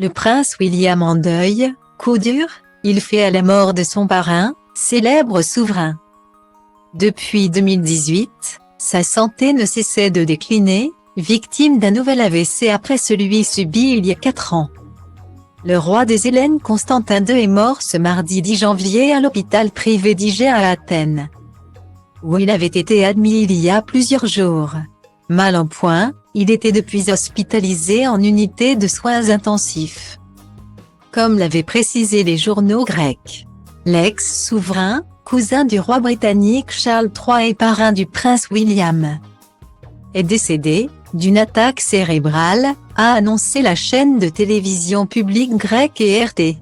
Le prince William en deuil, coup dur, il fait à la mort de son parrain, célèbre souverain. Depuis 2018, sa santé ne cessait de décliner, victime d'un nouvel AVC après celui subi il y a 4 ans. Le roi des Hellènes Constantin II est mort ce mardi 10 janvier à l'hôpital privé d'Igée à Athènes, où il avait été admis il y a plusieurs jours. Mal en point, il était depuis hospitalisé en unité de soins intensifs. Comme l'avaient précisé les journaux grecs, l'ex-souverain, cousin du roi britannique Charles III et parrain du prince William, est décédé d'une attaque cérébrale, a annoncé la chaîne de télévision publique grecque et RT.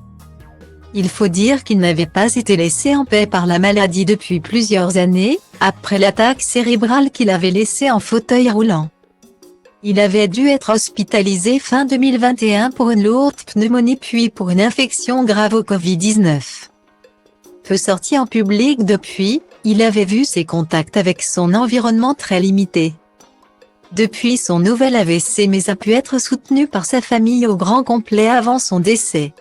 Il faut dire qu'il n'avait pas été laissé en paix par la maladie depuis plusieurs années, après l'attaque cérébrale qu'il avait laissé en fauteuil roulant. Il avait dû être hospitalisé fin 2021 pour une lourde pneumonie puis pour une infection grave au Covid-19. Peu sorti en public depuis, il avait vu ses contacts avec son environnement très limité. Depuis son nouvel AVC mais a pu être soutenu par sa famille au grand complet avant son décès.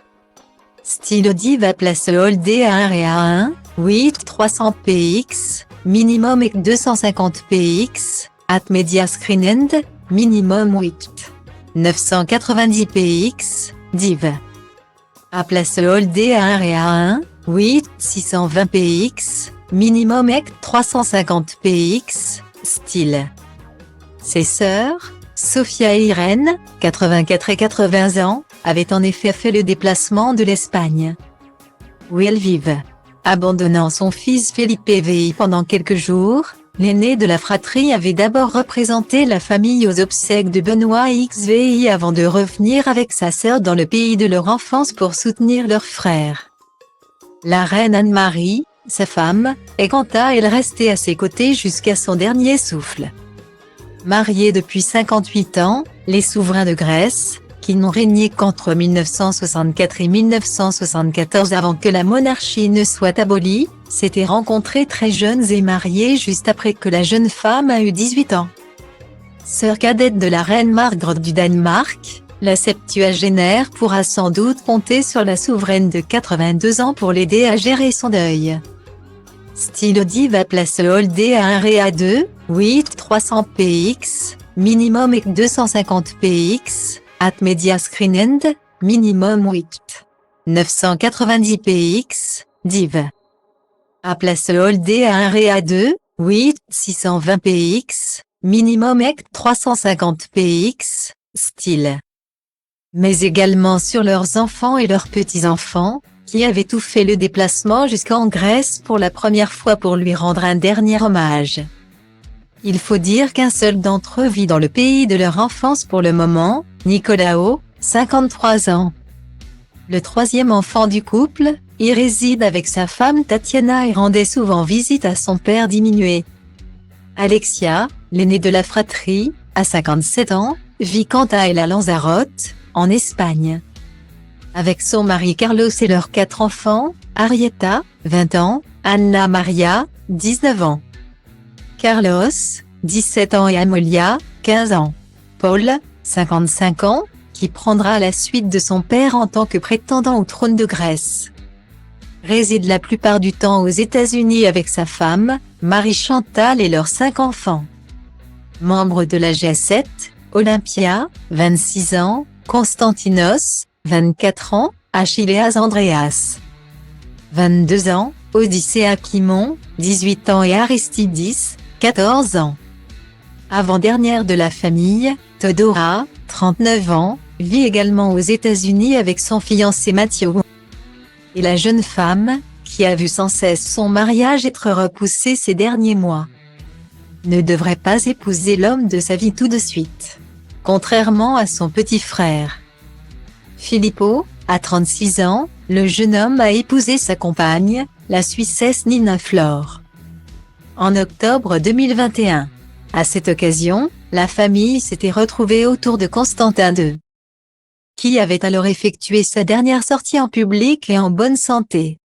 Style Diva place Holdé à 1 et à 1, 8 300 px, minimum et 250 px, at media screen end, minimum 8 990 px, div. À place Holdé à 1 et à 1, 8 620 px, minimum et 350 px, style. Ses sœurs, Sophia et Irène, 84 et 80 ans, avaient en effet fait le déplacement de l'Espagne, où elles vivent. Abandonnant son fils Felipe VI pendant quelques jours, l'aîné de la fratrie avait d'abord représenté la famille aux obsèques de Benoît XVI avant de revenir avec sa sœur dans le pays de leur enfance pour soutenir leur frère. La reine Anne-Marie, sa femme, est quant à elle restée à ses côtés jusqu'à son dernier souffle. Mariés depuis 58 ans, les souverains de Grèce, qui n'ont régné qu'entre 1964 et 1974 avant que la monarchie ne soit abolie, s'étaient rencontrés très jeunes et mariés juste après que la jeune femme a eu 18 ans. Sœur cadette de la reine Margrethe du Danemark, la septuagénaire pourra sans doute compter sur la souveraine de 82 ans pour l'aider à gérer son deuil. Style Diva place Holdé à 1 et à 2, 8 300 px, minimum et 250 px, at media screen end, minimum 8 990 px, div. À place Holdé à 1 et à 2, 8 620 px, minimum et 350 px, style. Mais également sur leurs enfants et leurs petits-enfants, qui avaient tout fait le déplacement jusqu'en Grèce pour la première fois pour lui rendre un dernier hommage. Il faut dire qu'un seul d'entre eux vit dans le pays de leur enfance pour le moment, Nicolaos, 53 ans. Le troisième enfant du couple, y réside avec sa femme Tatiana et rendait souvent visite à son père diminué. Alexia, l'aînée de la fratrie, à 57 ans, vit quant à elle à Lanzarote, en Espagne, avec son mari Carlos et leurs 4 enfants, Arietta, 20 ans, Anna Maria, 19 ans. Carlos, 17 ans et Amelia, 15 ans. Paul, 55 ans, qui prendra la suite de son père en tant que prétendant au trône de Grèce. Réside la plupart du temps aux États-Unis avec sa femme, Marie-Chantal et leurs 5 enfants. Membre de la G7, Olympia, 26 ans, Konstantinos, 24 ans, Achilleas Andreas, 22 ans, Odyssea Kimon, 18 ans et Aristidis, 14 ans. Avant-dernière de la famille, Todora, 39 ans, vit également aux États-Unis avec son fiancé Matthew. Et la jeune femme, qui a vu sans cesse son mariage être repoussé ces derniers mois, ne devrait pas épouser l'homme de sa vie tout de suite, contrairement à son petit frère. Filippo, à 36 ans, le jeune homme a épousé sa compagne, la Suissesse Nina Flor, en octobre 2021. À cette occasion, la famille s'était retrouvée autour de Constantin II, qui avait alors effectué sa dernière sortie en public et en bonne santé.